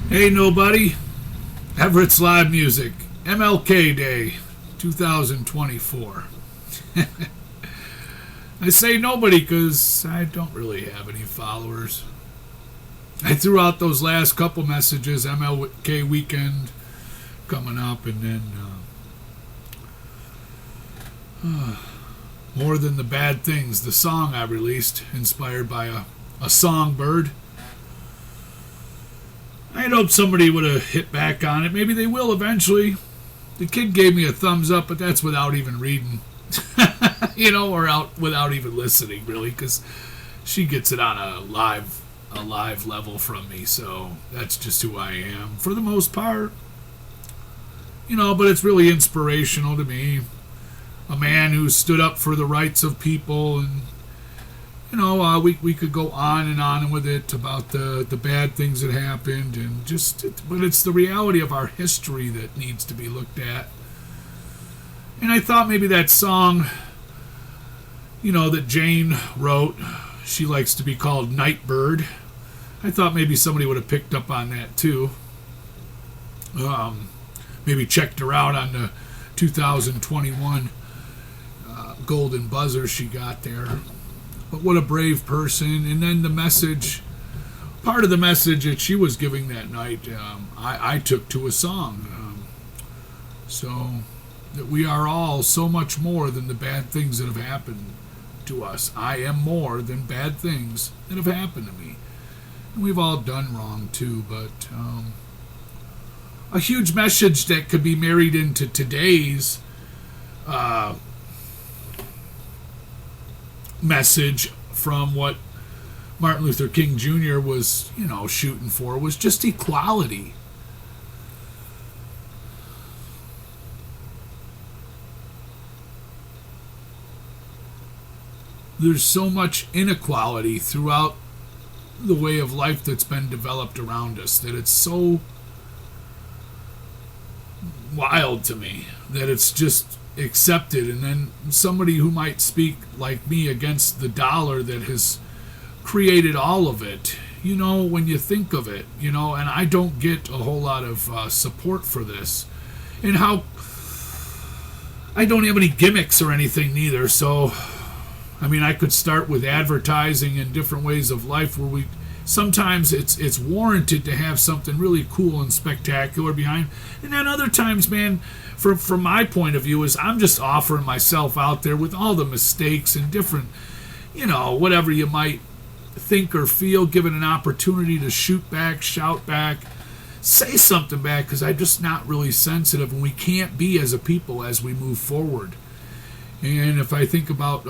Hey, nobody. Everett's live music. MLK Day 2024. I say nobody because I don't really have any followers. I threw out those last couple messages, MLK weekend coming up, and then More Than the Bad Things, the song I released, inspired by a songbird. I'd hoped somebody would have hit back on it. Maybe they will eventually. The kid gave me a thumbs up, but that's without even reading. Or without even listening, really, because she gets it on a live level from me, so that's just who I am for the most part. But it's really inspirational to me. A man who stood up for the rights of people, and we could go on and on with it about the bad things that happened, and but it's the reality of our history that needs to be looked at. And I thought maybe that song, that Jane wrote, she likes to be called Nightbird. I thought maybe somebody would have picked up on that too. Maybe checked her out on the 2021 golden buzzer she got there. But what a brave person. And then the message, part of the message that she was giving that night, I took to a song. So that we are all so much more than the bad things that have happened to us. I am more than bad things that have happened to me. And we've all done wrong too, but a huge message that could be married into today's message from what Martin Luther King Jr. was, shooting for, was just equality. There's so much inequality throughout the way of life that's been developed around us that it's so wild to me that it's just accepted. And then somebody who might speak like me against the dollar that has created all of it, when you think of it, and I don't get a whole lot of support for this, and how I don't have any gimmicks or anything neither. So I could start with advertising and different ways of life where sometimes it's warranted to have something really cool and spectacular behind. And then other times, man, from my point of view, is I'm just offering myself out there with all the mistakes and different, whatever you might think or feel, given an opportunity to shoot back, shout back, say something back, because I'm just not really sensitive, and we can't be as a people as we move forward. And if I think about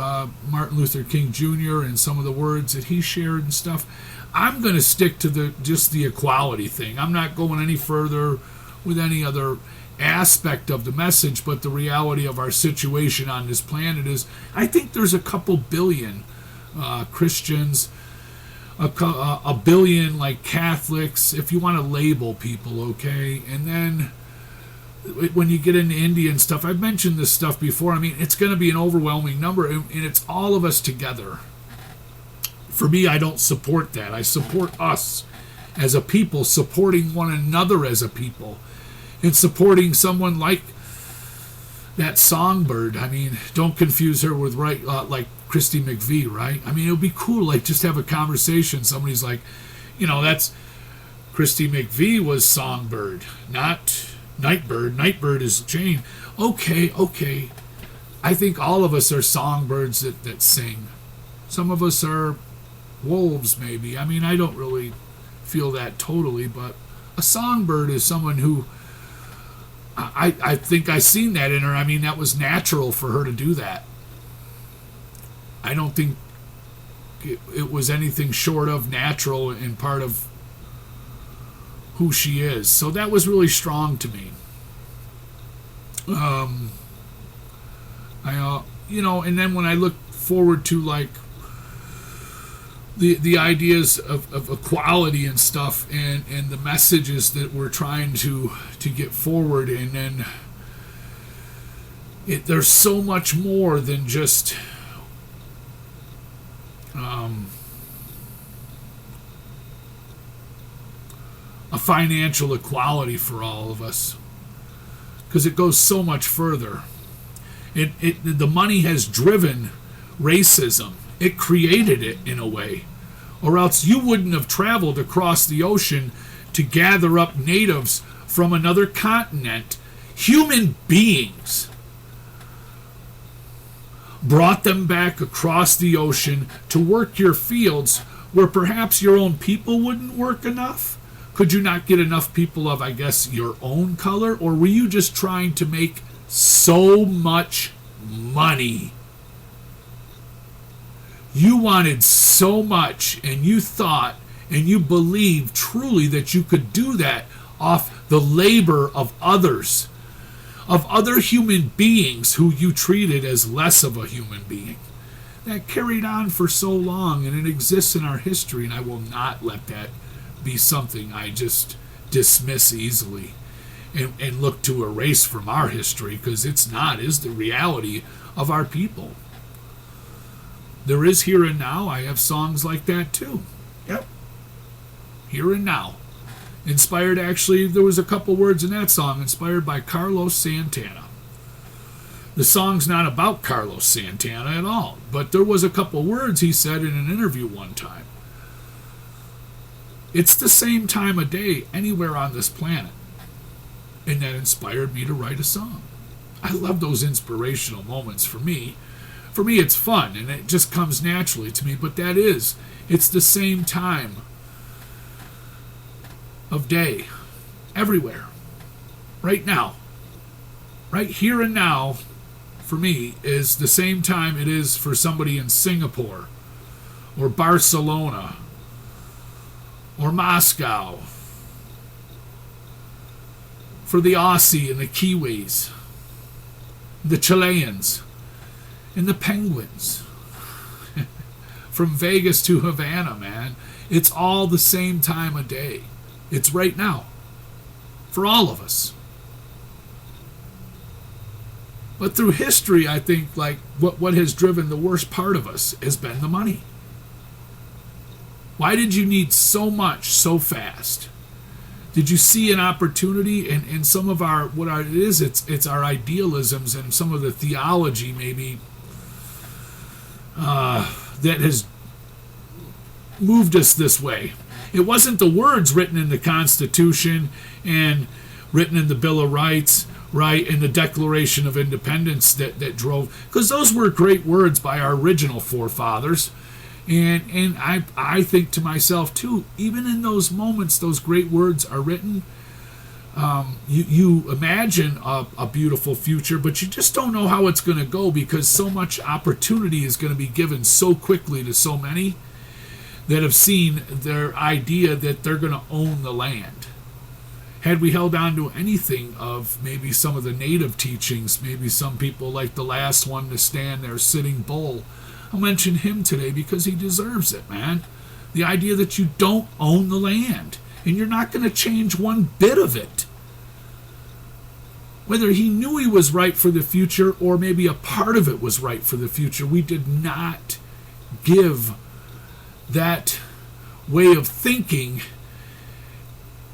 Martin Luther King Jr. and some of the words that he shared and stuff, I'm going to stick to just the equality thing. I'm not going any further with any other aspect of the message, but the reality of our situation on this planet is, I think there's a couple billion Christians, a billion like Catholics, if you want to label people, okay? And then when you get into India and stuff, I've mentioned this stuff before. It's going to be an overwhelming number, and it's all of us together. For me, I don't support that. I support us as a people, supporting one another as a people, and supporting someone like that songbird. Don't confuse her with like Christy McVie, right? It would be cool, like, just have a conversation. Somebody's like, that's Christy McVie was songbird, not Nightbird. Nightbird is Jane. Okay. I think all of us are songbirds that sing. Some of us are wolves, maybe. I don't really feel that totally, but a songbird is someone who I think I seen that in her. That was natural for her to do that. I don't think it was anything short of natural and part of who she is. So that was really strong to me. And then when I look forward to like the ideas of equality and stuff, and the messages that we're trying to get forward, and then there's so much more than just a financial equality for all of us, because it goes so much further. The money has driven racism. It created it in a way, or else you wouldn't have traveled across the ocean to gather up natives from another continent. Human beings brought them back across the ocean to work your fields where perhaps your own people wouldn't work enough. Could you not get enough people of, I guess, your own color? Or were you just trying to make so much money? You wanted so much, and you thought and you believed truly that you could do that off the labor of others, of other human beings who you treated as less of a human being. That carried on for so long, and it exists in our history, and I will not let that be something I just dismiss easily and look to erase from our history, because it's not, is the reality of our people. There is Here and Now. I have songs like that too. Yep. Here and Now. Inspired, actually, there was a couple words in that song inspired by Carlos Santana. The song's not about Carlos Santana at all, but there was a couple words he said in an interview one time. It's the same time of day anywhere on this planet, and that inspired me to write a song. I love those inspirational moments for me. For me, it's fun, and it just comes naturally to me, but it's the same time of day everywhere, right now. Right here and now, for me, is the same time it is for somebody in Singapore or Barcelona or Moscow, for the Aussie and the Kiwis, the Chileans, and the Penguins. From Vegas to Havana, man. It's all the same time of day. It's right now. For all of us. But through history, I think, like, what has driven the worst part of us has been the money. Why did you need so much so fast? Did you see an opportunity in some of our, it's our idealisms and some of the theology maybe that has moved us this way. It wasn't the words written in the Constitution and written in the Bill of Rights, right, and the Declaration of Independence that drove, because those were great words by our original forefathers. And I think to myself too, even in those moments those great words are written, you imagine a beautiful future, but you just don't know how it's going to go, because so much opportunity is going to be given so quickly to so many that have seen their idea that they're going to own the land. Had we held on to anything of maybe some of the native teachings, maybe some people like the last one to stand there, Sitting Bull, I'll mention him today because he deserves it, man. The idea that you don't own the land and you're not going to change one bit of it. Whether he knew he was right for the future or maybe a part of it was right for the future, we did not give that way of thinking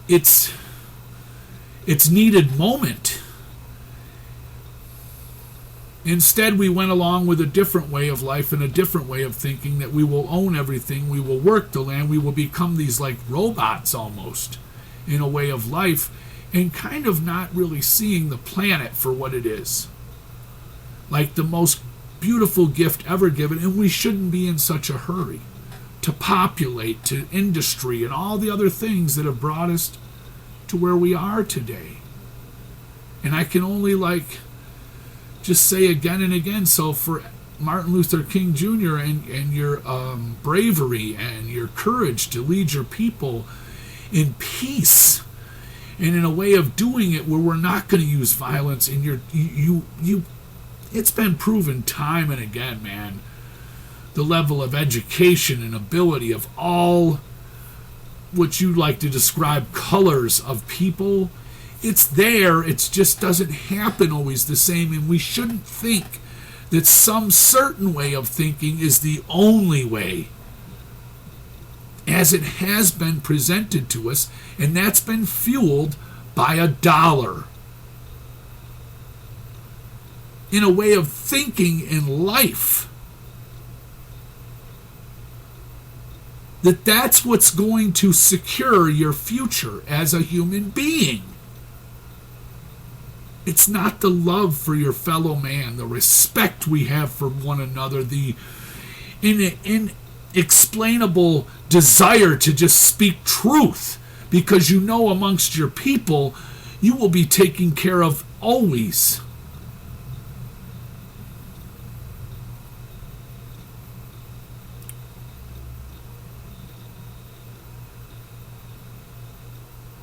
its needed moment. Instead, we went along with a different way of life and a different way of thinking, that we will own everything, we will work the land, we will become these like robots almost in a way of life, and kind of not really seeing the planet for what it is. Like the most beautiful gift ever given, and we shouldn't be in such a hurry to populate, to industry, and all the other things that have brought us to where we are today. And I can only just say again and again, so for Martin Luther King Jr. and your bravery and your courage to lead your people in peace and in a way of doing it where we're not going to use violence, and you it's been proven time and again, man, the level of education and ability of all what you like to describe colors of people. It's there, it just doesn't happen always the same, and we shouldn't think that some certain way of thinking is the only way. as it has been presented to us, and that's been fueled by a dollar. In a way of thinking in life, that's what's going to secure your future as a human being. It's not the love for your fellow man, the respect we have for one another, the inexplainable desire to just speak truth, because you know amongst your people you will be taken care of always.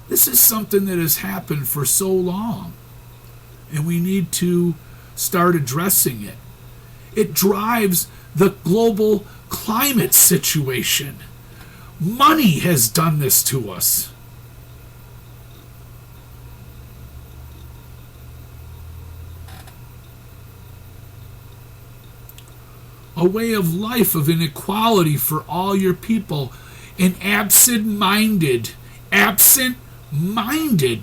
This is something that has happened for so long, and we need to start addressing it. It drives the global climate situation. Money has done this to us. A way of life of inequality for all your people. An absent-minded,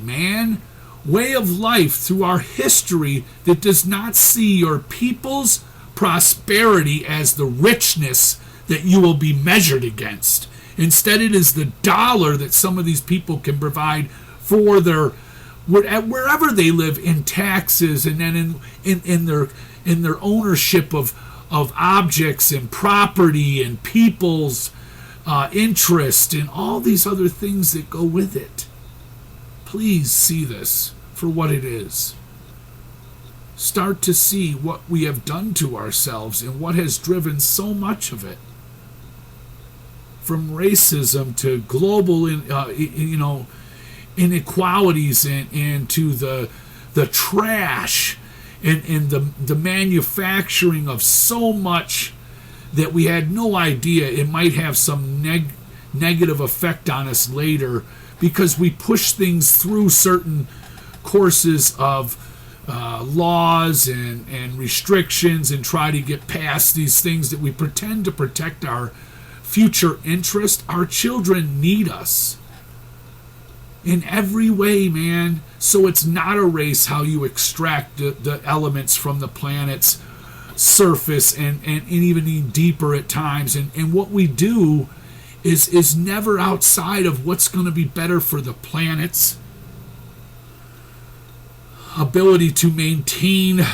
man, way of life through our history that does not see your people's prosperity as the richness that you will be measured against. Instead, it is the dollar that some of these people can provide for their wherever they live, in taxes, and then in their ownership of objects and property and people's interest and all these other things that go with it. Please see this for what it is. Start to see what we have done to ourselves and what has driven so much of it. From racism to global, inequalities, and to the trash and the manufacturing of so much that we had no idea it might have some negative effect on us later, because we push things through certain courses of laws and restrictions and try to get past these things that we pretend to protect our future interest. Our children need us in every way, man. So it's not a race how you extract the elements from the planet's surface and even deeper at times. And what we do is never outside of what's going to be better for the planet's ability to maintain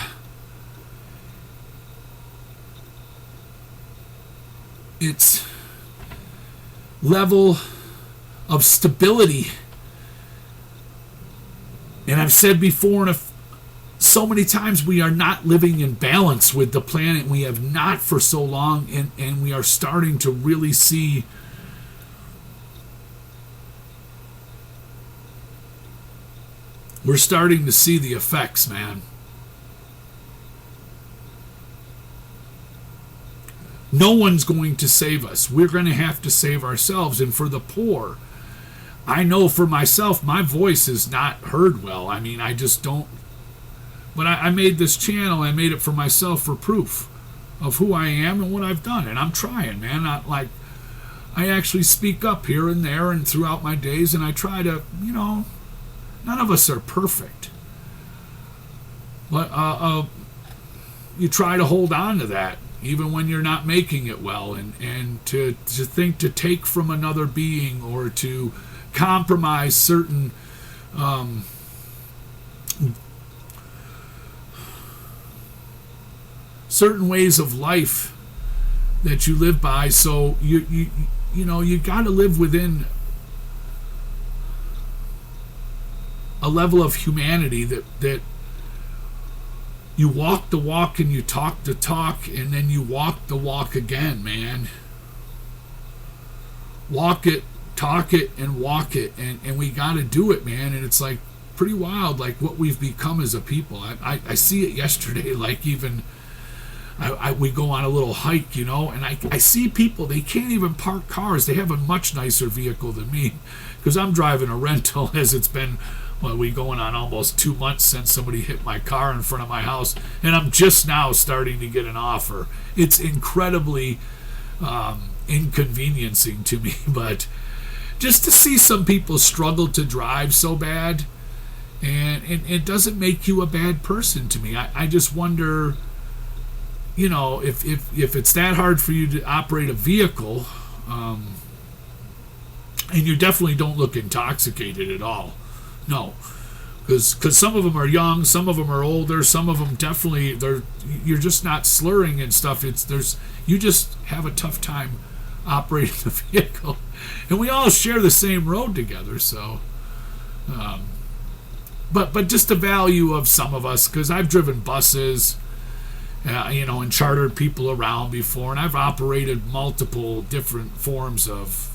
its level of stability. And I've said before, so many times, we are not living in balance with the planet. We have not for so long, and we are starting to really see the effects, man. No one's going to save us. We're going to have to save ourselves. And for the poor, I know for myself, my voice is not heard well. I mean, I just don't. But I made this channel. I made it for myself for proof of who I am and what I've done. And I'm trying, man. I actually speak up here and there and throughout my days, and I try to, none of us are perfect. But you try to hold on to that, even when you're not making it well, and to think to take from another being or to compromise certain ways of life that you live by. So you got to live within a level of humanity that you walk the walk and you talk the talk, and then you walk the walk again, man. Walk it, talk it, and walk it, and we got to do it, man. And it's like pretty wild, like what we've become as a people. I see it yesterday, like even we go on a little hike, and I see people, they can't even park cars. They have a much nicer vehicle than me, because I'm driving a rental, as it's been, we going on almost 2 months since somebody hit my car in front of my house, and I'm just now starting to get an offer. It's incredibly inconveniencing to me, but just to see some people struggle to drive so bad, and it doesn't make you a bad person to me. I just wonder, if it's that hard for you to operate a vehicle, and you definitely don't look intoxicated at all. No, because some of them are young, some of them are older, some of them definitely you're just not slurring and stuff. You just have a tough time operating the vehicle, and we all share the same road together. So, but just the value of some of us, because I've driven buses, and chartered people around before, and I've operated multiple different forms of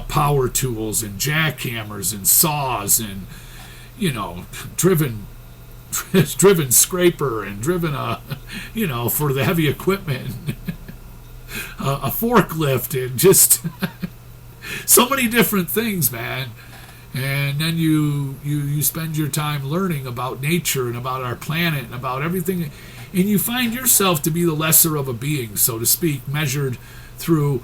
power tools and jackhammers and saws, and driven scraper, and driven for the heavy equipment, a forklift, and just so many different things, man. And then you spend your time learning about nature and about our planet and about everything, and you find yourself to be the lesser of a being, so to speak, measured through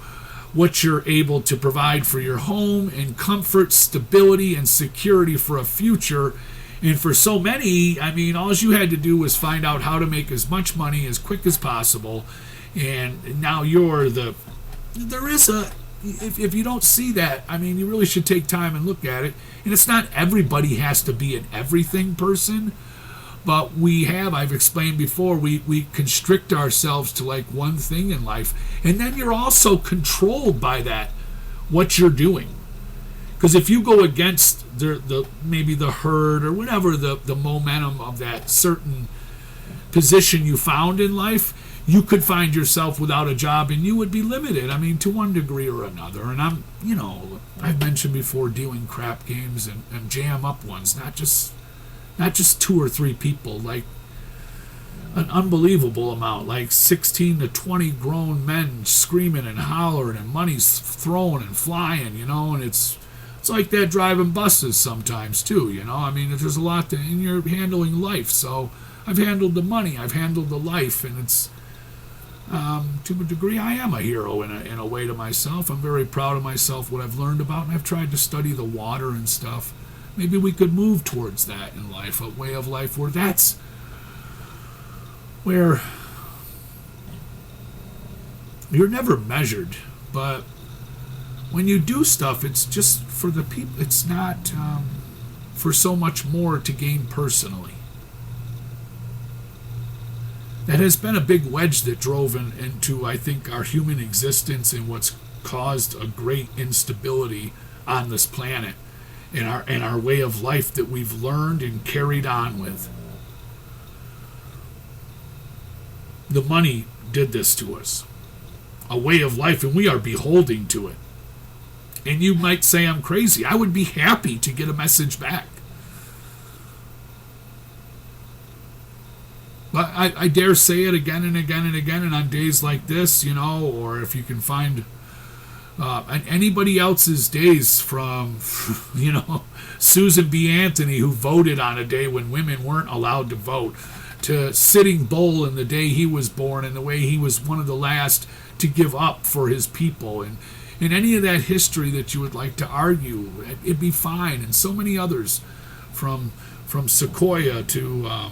what you're able to provide for your home, and comfort, stability, and security for a future. And for so many, all you had to do was find out how to make as much money as quick as possible, and now if you don't see that, you really should take time and look at it. And it's not everybody has to be an everything person, but I've explained before, we constrict ourselves to like one thing in life, and then you're also controlled by that, what you're doing. Because if you go against maybe the herd or whatever, the momentum of that certain position you found in life, you could find yourself without a job, and you would be limited, to one degree or another. And I've mentioned before, doing crap games and jam up ones, not just 2 or 3 people, like an unbelievable amount, like 16 to 20 grown men screaming and hollering, and money's thrown and flying, and it's like that driving buses sometimes too, there's a lot and you're handling life. So I've handled the money, I've handled the life, and it's to a degree I am a hero in a way to myself. I'm very proud of myself, what I've learned about, and I've tried to study the water and stuff. Maybe we could move towards that in life, a way of life where you're never measured, but when you do stuff, it's just for the people. It's not for so much more to gain personally. That has been a big wedge that drove into, I think, our human existence, and what's caused a great instability on this planet, in our way of life that we've learned and carried on with. The money did this to us, a way of life, and we are beholding to it. And you might say I'm crazy. I would be happy to get a message back. But I dare say it again and again and again, and on days like this, or if you can find and anybody else's days, from Susan B. Anthony, who voted on a day when women weren't allowed to vote, to Sitting Bull in the day he was born, and the way he was one of the last to give up for his people, and any of that history that you would like to argue, it'd be fine. And so many others, from Sequoia to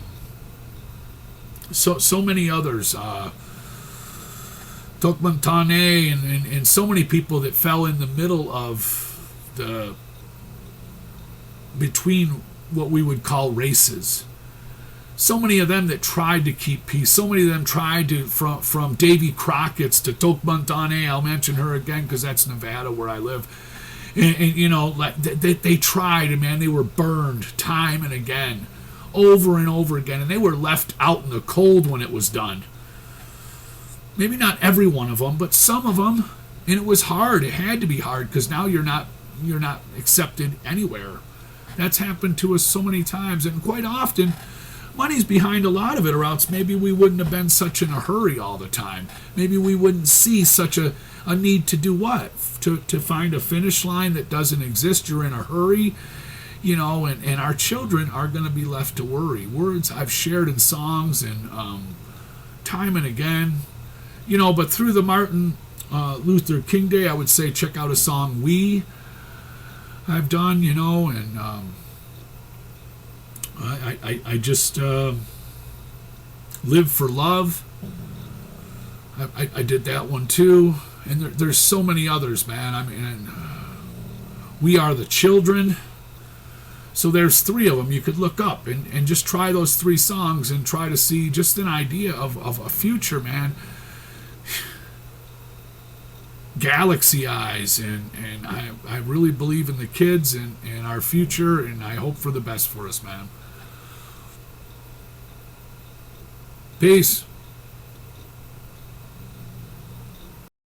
so many others, Tokmantane, and so many people that fell in the middle of between what we would call races. So many of them that tried to keep peace. So many of them tried to, from Davy Crockett's to Tokmantane. I'll mention her again because that's Nevada, where I live. And they tried, and man, they were burned time and again, over and over again, and they were left out in the cold when it was done. Maybe not every one of them, but some of them, and it was hard. It had to be hard, because now you're not accepted anywhere. That's happened to us so many times, and quite often, money's behind a lot of it, or else maybe we wouldn't have been such in a hurry all the time. Maybe we wouldn't see such a need to do what? To find a finish line that doesn't exist. You're in a hurry, and our children are going to be left to worry. Words I've shared in songs and time and again, but through the Martin Luther King Day, I would say check out a song "We" I've done, and I just live for love. I did that one too, and there's so many others, man. I mean, "We Are the Children." So there's 3 of them you could look up and just try those 3 songs and try to see just an idea of a future, man. Galaxy eyes, and I really believe in the kids and our future, and I hope for the best for us, man. Peace.